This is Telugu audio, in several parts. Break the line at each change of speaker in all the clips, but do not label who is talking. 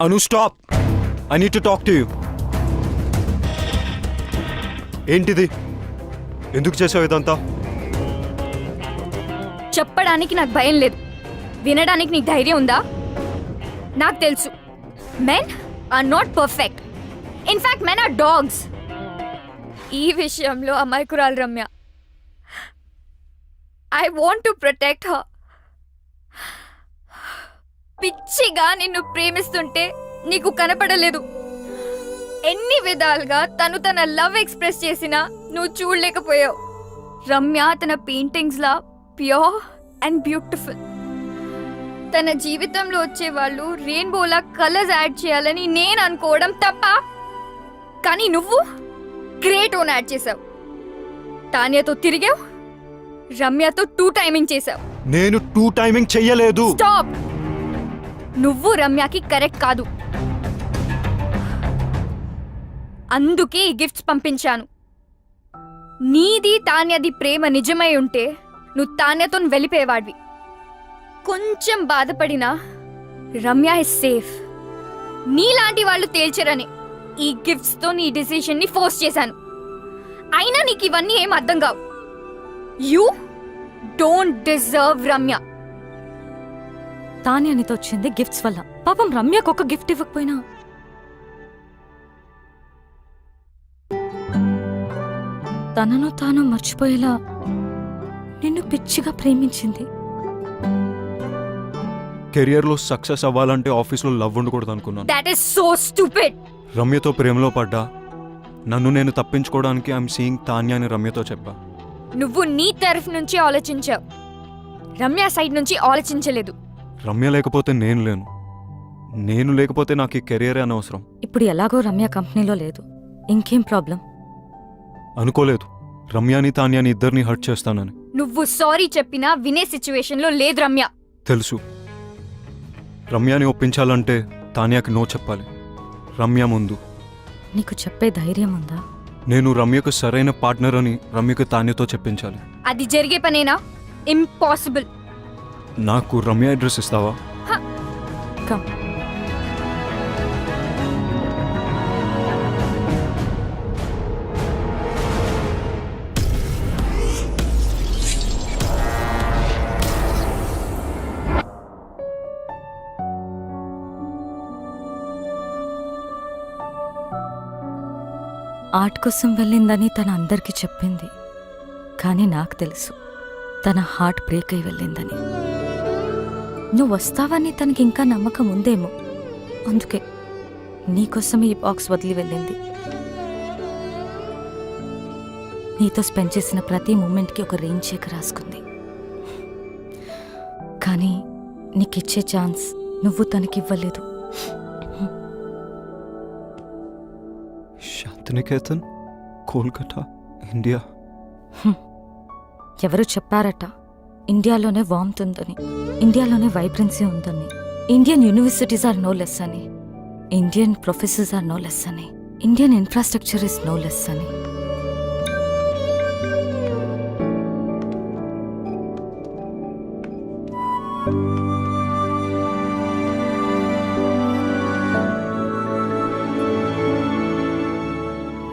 Anu stop. I need to talk to you. ఏంటిది? ఎందుకు చేసావు ఇదంతా?
చెప్పడానికి నాకు భయం లేదు, వినడానికి నీకు ధైర్యం ఉందా? నాకు తెలుసు, men are not perfect. In fact men are dogs. ఈ విషయంలో అమాయకురాలు Ramya. I want to protect her. పిచ్చిగా నిన్ను ప్రేమిస్తుంటే నీకు కనపడలేదు. ఎన్ని విధాలుగా తన లవ్ ఎక్స్ప్రెస్ చేసినా నువ్వు చూడలేకపోయావు. రమ్య తన paintings law pure and beautiful. తన జీవితంలో వచ్చే వాళ్ళు రెయిన్బోలా కలర్స్ యాడ్ చేయాలని నేను అనుకోవడం తప్ప, కానీ నువ్వు గ్రేట్ ఓన్ యాడ్ చేసావు. తాన్యతో తిరిగావు, రమ్యతో 2 టైమింగ్ చేసావు.
నేను 2 టైమింగ్ చెయ్యలేదు.
స్టాప్. నువ్వు రమ్యకి కరెక్ట్ కాదు, అందుకే ఈ గిఫ్ట్స్ పంపించాను. నీది తాన్యది ప్రేమ నిజమై ఉంటే నువ్వు తాన్యతో వెళ్ళిపోయేవాడివి. కొంచెం బాధపడినా రమ్య ఇస్ సేఫ్. నీలాంటి వాళ్ళు తేల్చరని ఈ గిఫ్ట్స్ తో నీ డిసిషన్ ని ఫోర్స్ చేశాను. అయినా నీకు ఇవన్నీ ఏం అర్థం కావు. You don't deserve Ramya.
తానే అనితో వచ్చింది గిఫ్ట్స్ వల్ల. పాపం రమ్యకు ఒక గిఫ్ట్ ఇవ్వకపోయినా తనను తాను మర్చిపోయేలా నిన్ను పిచ్చిగా ప్రేమించింది.
కెరియర్లో సక్సెస్ అవ్వాలంటే ఆఫీస్లో లవ్ ఉండకూడదు అనుకున్నాను.
That is so stupid.
రమ్యతో ప్రేమలో పడ్డా. నన్ను నేను తప్పించుకోవడానికి ఐఎమ్ సీయింగ్ తాన్య అని రమ్యతో చెప్పా.
నువ్వు నీ తరఫు నుంచి ఆలోచించావు, రమ్య సైడ్ నుంచి ఆలోచించలేదు.
రమ్య లేకపోతే నేను లేను, నేను లేకపోతే నాకు ఈ కెరియరే అనవసరం.
ఇప్పుడు ఎలాగో రమ్య కంపెనీలో లేదు, ఇంకేం ప్రాబ్లం?
అనుకోలేదు రమ్యాని తాన్యాని ఇద్దరిని హర్ట్ చేస్తానని.
నువ్వు సారీ చెప్పినా వినే సిచ్యువేషన్ లో లేదు రమ్య.
తెలుసు. రమ్యాని ఒప్పించాలంటే తాన్యాకి నో చెప్పాలి. రమ్య ముందు.
నీకు చెప్పే ధైర్యం ఉందా?
నేను రమ్యకు సరైన పార్ట్నర్ అని రమ్యకు తాన్యతో చెప్పించాలి.
అది జరిగే పనేనా? ఇంపాసిబుల్.
నాకు రమ్య అడ్రస్ ఇస్తావా?
కమ్. ఆర్ట్ కోసం వెళ్ళిందని తన అందరికీ చెప్పింది, కానీ నాకు తెలుసు తన హార్ట్ బ్రేక్ అయి వెళ్ళిందని. నువ్వు వస్తావని తనకి ఇంకా నమ్మకం ఉందేమో, అందుకే నీకోసం ఈ బాక్స్ వదిలి వెళ్ళింది. నీతో స్పెండ్ చేసిన ప్రతి మూమెంట్కి ఒక రెయిన్ చెక్ రాసుకుంది. కానీ నీకిచ్చే ఛాన్స్ నువ్వు తనకివ్వలేదు.
శాంతినికేతన్, కోల్కతా, ఇండియా.
ఎవరు చెప్పారట ఇండియాలోనే వార్మ్త్ ఉందని, ఇండియాలోనే వైబ్రెన్సీ ఉందని, Indian universities are no less అని, Indian professors are no less అని, Indian infrastructure is no less అని.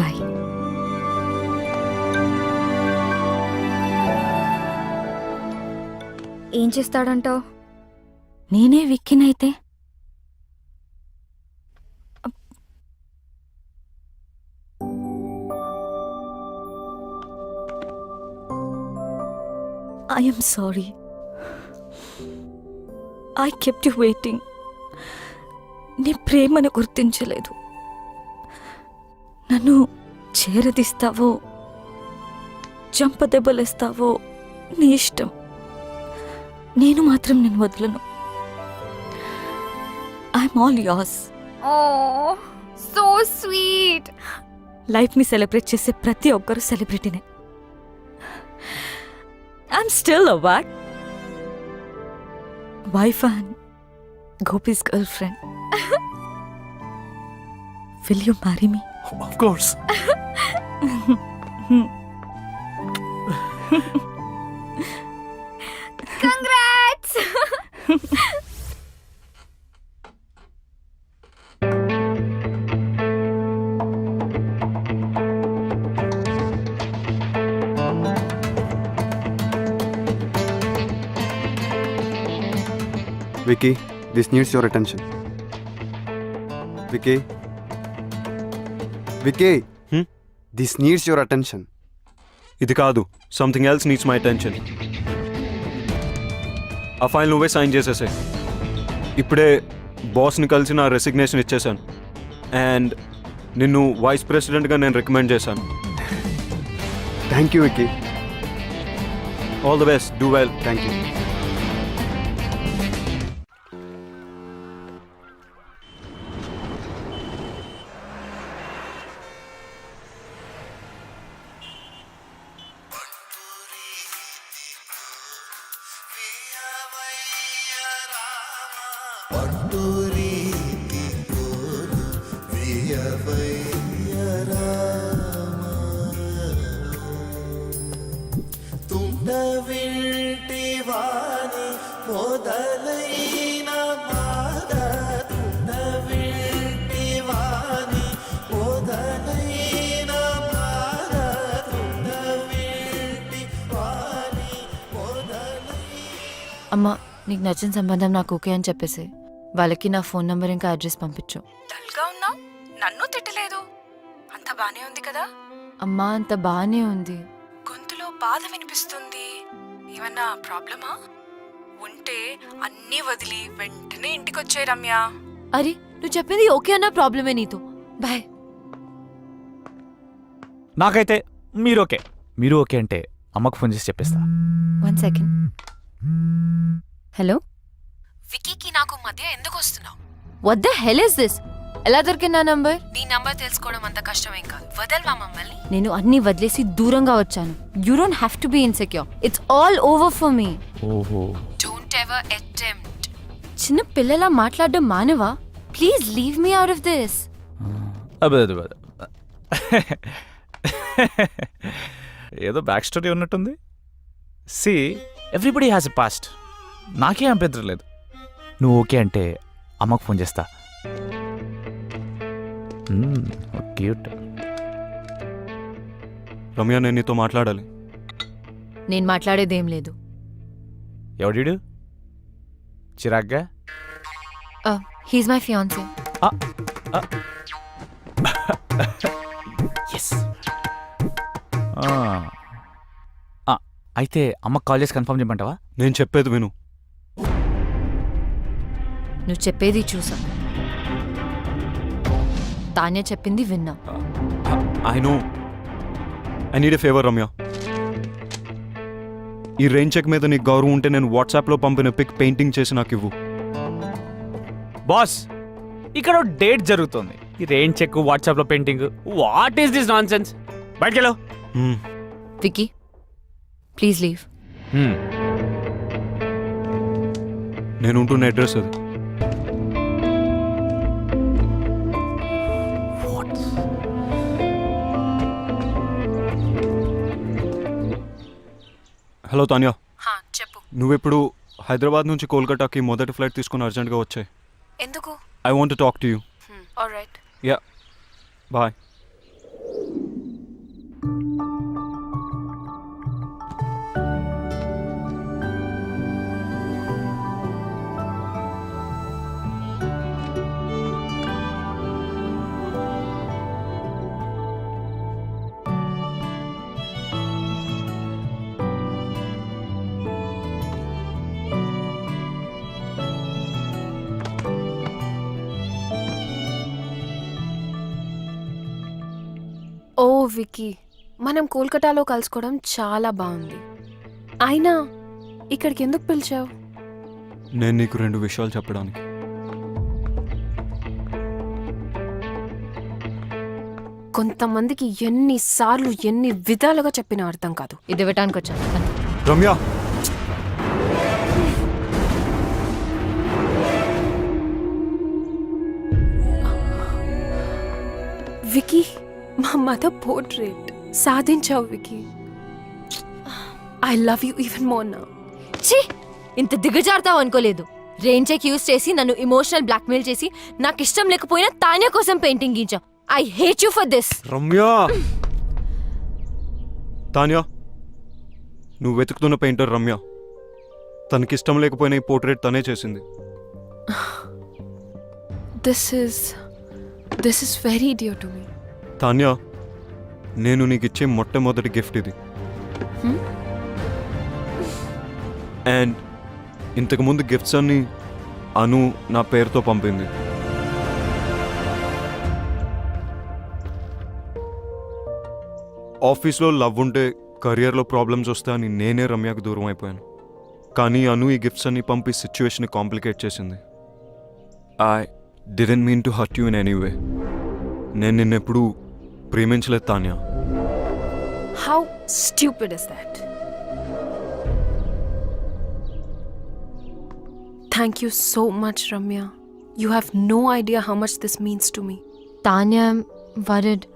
బాయ్.
ఏం చేస్తాడంటావు?
నేనే విక్కినైతే I am sorry. I kept you waiting. నీ ప్రేమను గుర్తించలేదు. నన్ను చేరదీస్తావో చంపదెబ్బలేస్తావో నీ ఇష్టం. నేను మాత్రం నేను వదలను. I'm all yours.
Oh so sweet.
లైఫ్ని సెలబ్రేట్ చేసే ప్రతి ఒక్కరు సెలబ్రిటీనే. I'm still a what? Wife and Gopi's girlfriend. Will you marry me?
Of course.
Congrats.
Vicky, this needs your attention. Vicky. Vicky. This needs your attention.
ఇది కాదు, something else needs my attention. ఆ ఫైల్ నువ్వే సైన్ చేసేసాయి. ఇప్పుడే బాస్ని కలిసి నా రెసిగ్నేషన్ ఇచ్చేసాను. అండ్ నిన్ను వైస్ ప్రెసిడెంట్గా నేను రికమెండ్ చేశాను.
Thank you, Vicky.
All the best, do well.
Thank you.
అమ్మా, నీకు నచ్చిన సంబంధం నాకు ఓకే అని చెప్పేసి వాళ్ళకి నా ఫోన్ నంబర్ ఇంకా అడ్రస్ పంపించు.
డల్గా ఉన్నావు, నన్ను తిట్టలేదు. అంత బానే ఉంది కదా?
అమ్మా, అంత బానే ఉంది.
గొంతులో బాధ వినిపిస్తుంది. ఏమన్నా ప్రాబ్లమా? ఉంటే అన్నీ వదిలి వెంటనే ఇంటికొచ్చే రమ్య.
అరే, నువ్వు చెప్పింది ఓకే అన్న ప్రాబ్లమే నీతో. బాయ్.
నాకైతే మీరు ఓకే అంటే అమ్మకు ఫోన్ చేసి చెప్పేస్తా.
1 సెకండ్. హలో,
వికీకి నాకు మధ్య ఎందుకు వస్తున్నావు?
What the hell is this? ఎలా దొరికింది నా నంబర్?
నీ నంబర్ తెలుసుకోవడం అంత కష్టమేం కాదు. వదల్వా మమ్మల్ని.
నేను అన్ని వదిలేసి దూరంగా వచ్చాను. You don't have to be insecure. It's all over for me.
ఓహో,
డోంట్ ఎవర్ అటెంప్ట్.
చిన్న పిల్లలా మాట్లాడడం మానవా? Please leave me out of this.
అదే ఏదో బ్యాక్ స్టోరీ ఉన్నట్టుంది. See, everybody has a past. నాకే అభ్యంతరం లేదు. నువ్వు ఓకే అంటే అమ్మకు ఫోన్ చేస్తా. క్యూట్.
రమ్య, నేను నీతో మాట్లాడాలి.
నేను మాట్లాడేదేం లేదు.
ఎవడీడు? చిరాగ్గా?
He's my fiancee.
ఎస్. అయితే అమ్మకు కాల్ చేసి కన్ఫర్మ్ చేయమంటావా?
నేను చెప్పేది విను.
నువ్వు చెప్పేది చూసా, తాన్య చెప్పింది విన్నా.
I know. I need a favour Ramya. ఈ రెయిన్ చెక్ మీద నీకు గౌరవం ఉంటే నేను వాట్సాప్లో పంపిన పిక్ పెయింటింగ్ చేసి నాకు ఇవ్వు.
బాస్, ఇక్కడ డేట్ జరుగుతుంది. ఈ రెయిన్ చెక్, వాట్సాప్లో painting, what is this nonsense? బయటకెళ్ళు.
Vicky, please leave.
నేను ఉంటున్న అడ్రస్ అది. హలో తాన్యా,
చెప్పు.
నువ్వెప్పుడు హైదరాబాద్ నుంచి కోల్కతాకి మొదటి ఫ్లైట్ తీసుకుని అర్జెంట్గా వచ్చాయి.
ఎందుకు?
I want to talk to you.
Alright.
Yeah, bye.
ఓ వికీ, మనం కోల్కతాలో కలుసుకోవడం చాలా బాగుంది. అయినా ఇక్కడికి ఎందుకు పిలిచావు?
నేను నీకు 2 విషయాలు చెప్పడానికి.
కొంతమందికి ఎన్నిసార్లు ఎన్ని విధాలుగా చెప్పినా అర్థం కాదు.
ఇది ఇవ్వటానికి వచ్చాను.
రమ్య,
వికీ, మా మదర్ పోర్ట్రేట్ సాధించావు Vicky. I love you even more now.
ఛీ, ఇంత దిగజారుతావు అనుకోలేదు. రెయిన్ చెక్ యూస్ చేసి నన్ను ఇమోషనల్ బ్లాక్మెయిల్ చేసి నాకు ఇష్టం లేకపోయినా తాన్య కోసం పెయింటింగ్ గీంచావు. I hate you for this.
Ramya. Tanya, నువ్వు వెతుకుతున్న పెయింటర్ రమ్య. తనకిష్టం లేకపోయినా ఈ పోర్ట్రేట్ తనే చేసింది.
This is very dear to me.
Tanya, నేను నీకు ఇచ్చే మొట్టమొదటి గిఫ్ట్ ఇది. అండ్ ఇంతకుముందు గిఫ్ట్స్ అన్ని అను నా పేరుతో పంపింది. ఆఫీస్లో లవ్ ఉంటే కెరియర్లో ప్రాబ్లమ్స్ వస్తాయని నేనే రమ్యకు దూరం అయిపోయాను. కానీ అను ఈ గిఫ్ట్స్ అన్ని పంపి సిచ్యువేషన్ కాంప్లికేట్ చేసింది. I didn't mean to hurt you in any way. నేను నిన్నెప్పుడు ప్రేమించలేదు Tanya.
How stupid is that? Thank you so much, Ramya. You have no idea how much this means to me.
Tanya word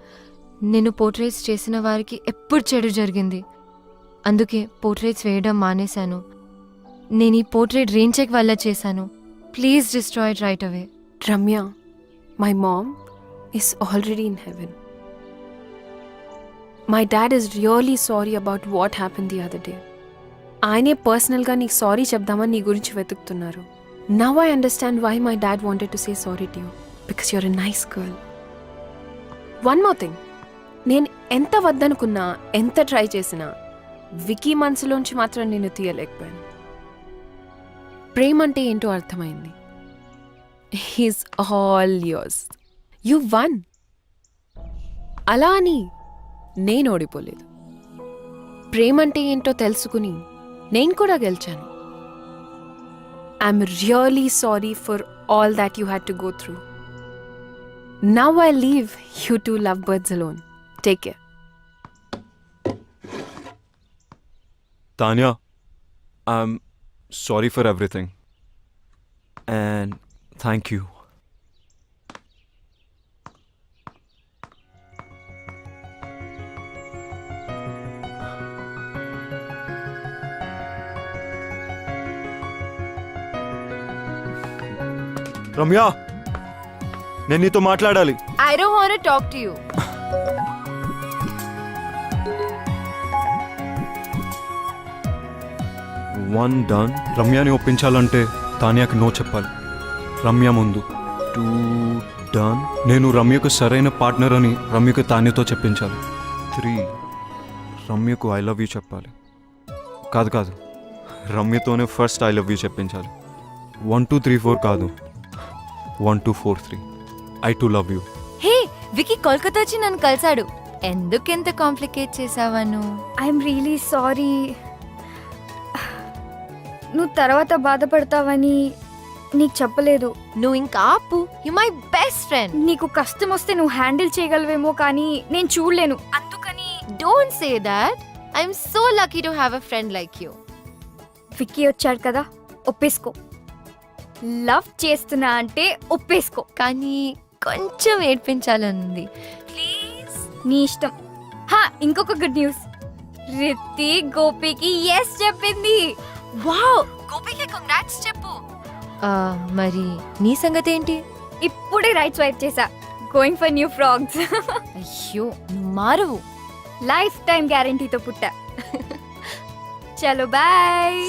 నేను పోర్ట్రేట్స్ చేసిన వారికి ఎప్పుడు చెడు జరిగింది. అందుకే పోర్ట్రేట్స్ వేయడం మానేశాను. నేను ఈ పోర్ట్రేట్ రేంచెక్ వల్ల చేశాను. Please destroy it right away.
Ramya, my mom is already in heaven. My dad is really sorry about what happened the other day. ఆయనే పర్సనల్గా నీకు సారీ చెప్దామని నీ గురించి వెతుకుతున్నారు. Now I understand why my dad wanted to say sorry to you. Because you're a nice girl. One more thing. నేను ఎంత వద్దనుకున్నా, ఎంత ట్రై చేసినా వికీ మనసులోంచి మాత్రం నేను తీయలేకపోయాను. ప్రేమ అంటే ఏంటో అర్థమైంది. He's all yours. You one. అలా అని నేను ఓడిపోలేదు. ప్రేమ అంటే ఏంటో తెలుసుకుని నేను కూడా గెలిచాను. I'm really sorry for all that you had to go through. Now I leave you two love birds alone. Take care.
Tanya, I'm sorry for everything and thank you. Ramya, నేను నీతో మాట్లాడాలి.
I don't want to talk to you.
One done. రమ్యని ఒప్పించాలంటే తాన్యాకి నో చెప్పాలి. రమ్య ముందు. Two done. నేను రమ్యకు సరైన పార్ట్నర్ అని రమ్యకు తాన్యతో చెప్పించాలి. 3 రమ్యకు ఐ లవ్ యూ చెప్పాలి. కాదు రమ్యతోనే ఫస్ట్ ఐ లవ్ యూ చెప్పించాలి. 1 2 3 4 కాదు, 1 2 4 3 I to love you.
Hey, Vicky Kolkata వచ్చి నన్ను కలిసాడు. ఎందుకెంత కాంప్లికేట్ చేసావా నువ్వు?
I'm really sorry. నువ్వు తర్వాత బాధపడతావని నీకు చెప్పలేదు.
నువ్వు ఇంకా ఆపు. You my best friend.
నీకు కష్టం వస్తే నువ్వు హ్యాండిల్ చేయగలవేమో కానీ నేను చూడలేను. అందుకని
don't say that. I'm so lucky to have a friend like you.
Vicky వచ్చాడు కదా, ఒప్పేసుకో. లవ్ చేస్తున్నా అంటే ఒప్పేసుకో.
కానీ కొంచెం ఏడ్పించాలనుంది. ప్లీజ్.
నీ ఇష్టం. ఇంకొక గుడ్ న్యూస్. రిత్తి గోపికి ఎస్ చెప్పింది.
వావ్, గోపికి కంగ్రాట్స్ చెప్పు. మరి నీ సంగతి ఏంటి?
ఇప్పుడే రైట్ స్వైప్ చేసా. Going for new frogs.
అయ్యో, నువ్వు మారవు.
లైఫ్ టైం గ్యారంటీతో పుట్టా. చలో బాయ్.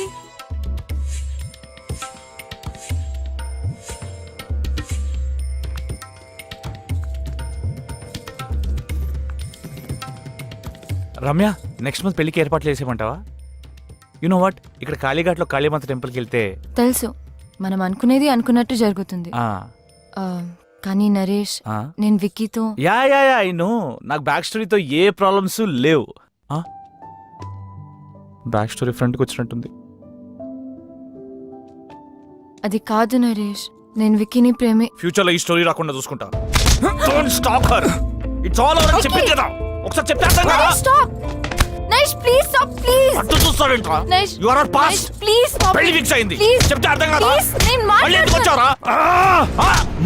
రమ్య, నెక్స్ట్ మంత్ పెళ్లికి ఏర్పాట్లు చేసేయమంటావా? యు నో వాట్, ఇక్కడ కాళీఘాట్లో కాళీమాత టెంపుల్కి వెళ్తే
తెలుసు, మనం అనుకునేది అనుకున్నట్టు జరుగుతుంది. కానీ నరేష్, నేను విక్కీతో
యా ఐ నో. నాకు బ్యాక్ స్టోరీతో ఏ ప్రాబ్లమ్స్ లేవు. బ్యాక్ స్టోరీ ఫ్రంట్కి వచ్చినట్టుంది.
అది కాదు నరేష్, నేను విక్కీని ప్రేమే.
ఫ్యూచర్లో ఈ స్టోరీ రాకుండా చూసుకుంటా. Don't stop her. It's all over. చెప్పింది కదా, ఒకసారి చెప్తే అర్థం కాదా?
Stop Naresh, please stop. Please.
అట్టు చూస్తావేంట్రా?
Naresh,
you are past.
Please stop.
పెళ్లి ఫిక్స్ అయింది.
ప్లీజ్
చెప్తే అర్థం కాదా?
ప్లీజ్, నేను
మళ్ళీ ఎందుకు వచ్చావురా?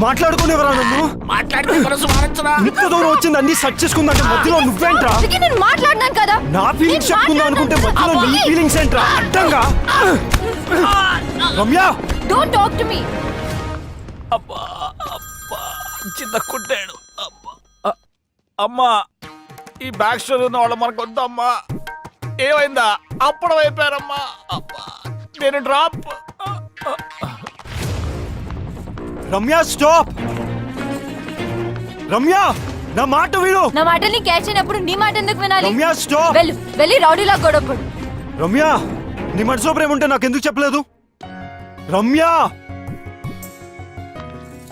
మాట్లాడుకునేవరా నన్ను?
మాట్లాడి మనసు మారించరా?
ఇంత దూరం వచ్చింది అన్ని సెట్ చేసుకుందంటే మధ్యలో నువ్వేంట్రా?
విక్కీ, నేను మాట్లాడినాను కదా.
నా ఫీలింగ్స్ చెప్పుకుందాం అనుకుంటే మధ్యలో నీ ఫీలింగ్స్ ఏంట్రా? అడ్డంగా. Ramya,
don't talk to me.
అబ్బా చిన్న కుట్టాడు. అమ్మా, ఈ బ్యాక్ స్టోరీ ఉన్న వాళ్ళు మనకు వద్దమ్మా. ఏమైందా? అప్పుడు అయిపోయారమ్మా. అబ్బా, నేను డ్రాప్.
రమ్య స్టాప్. రమ్య నా మాట విను.
నా మాటల్ని క్యాచ్ అయినప్పుడు నీ మాట ఎందుకు వినాలి?
రమ్య స్టాప్.
వెళ్ళి రౌడీలా గొడవపడు.
రమ్య నీ మనసులో ప్రేమ ఉంటే నాకెందుకు చెప్పలేదు? రమ్య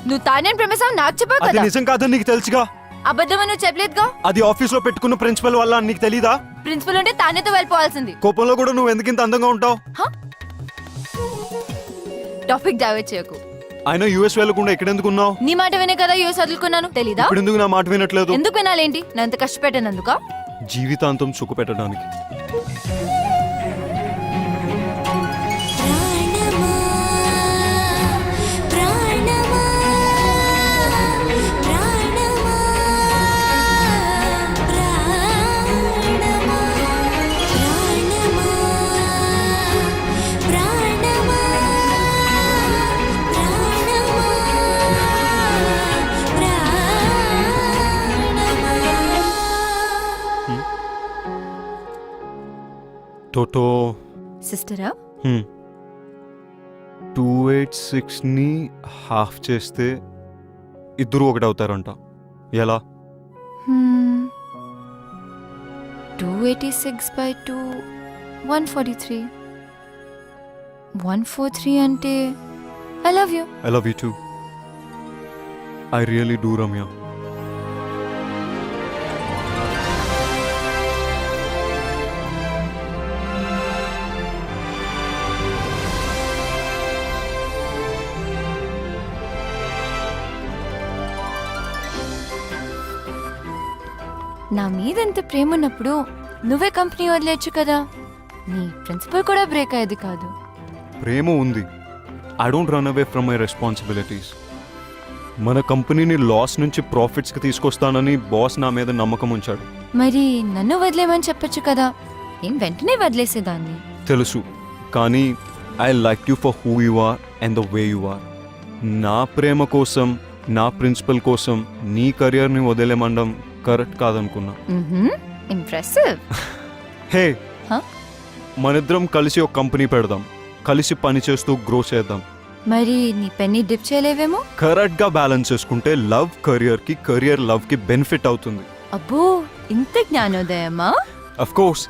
నువ్వు తానే ప్రేమిస్తావు నాకు చెప్పావు
అది
కదా.
నిజం కాదని నీకు తెలుసుగా.
అబద్ధం నువ్వు చెప్పలేదుగా.
అది ఆఫీస్ లో పెట్టుకున్న ప్రిన్సిపల్ వల్ల అని నీకు తెలీదా?
ప్రిన్సిపల్ ఉంటే తానేతో వెళ్ళిపోవాల్సింది.
కోపంలో కూడా నువ్వు ఎందుకు ఇంత అందంగా ఉంటావు?
టాపిక్ డైవర్ట్ చేయకు.
ఆయన యూఎస్ వెళ్ళకుండా ఇక్కడ ఎందుకు ఉన్నావు?
నీ మాట వినే కదా యూఎస్ వదులుకున్నాను, తెలీదా?
ఇప్పుడు ఎందుకు నా మాట వినట్లేదు?
ఎందుకు వినాలేంటి? నేను అంత కష్టపెట్టానందుక.
జీవితాంతం సుఖ పెట్టడానికి. టోటో
సిస్టరా?
286ని హాఫ్ చేస్తే ఇద్దరు ఒకటవుతారంట. ఎలా?
286/2 143. 143 అంటే I love you.
I love you two. I really do Ramya.
నా మీద ఎంత ప్రేమ ఉన్నప్పుడు నువ్వే కంపెనీ వదిలేచ్చు కదా. నీ ప్రిన్సిపల్ కూడా బ్రేక్ అయ్యేది కాదు.
ప్రేమ ఉంది. I don't run away from my responsibilities. మన కంపెనీని లాస్ నుంచి ప్రాఫిట్స్కి తీసుకొస్తానని బాస్ నా మీద నమ్మకం ఉంచాడు.
మరి నన్ను వదిలేమని చెప్పొచ్చు కదా. ఏం వెంటనే వదిలేసేదాన్ని.
తెలుసు, కానీ I like you for who you are and the way you are. నా ప్రేమ కోసం, నా ప్రిన్సిపల్ కోసం నీ కెరియర్ని వదిలేమండం కరెక్ట్ కాదనుకున్నా.
ఇంప్రెసివ్.
Hey,
Huh?
మనిద్దరం కలిసి ఒక కంపెనీ పెడదాం. కలిసి పని చేస్తూ గ్రో చేద్దాం.
మరి నీ పెన్ని డిప్ చేయలేవేమో.
కరెక్ట్గా బ్యాలెన్స్ చేసుకుంటే లవ్ కెరియర్కి, కెరియర్ లవ్కి బెనిఫిట్ అవుతుంది.
అబ్బో, ఇంత జ్ఞానోదయమా?
Of course.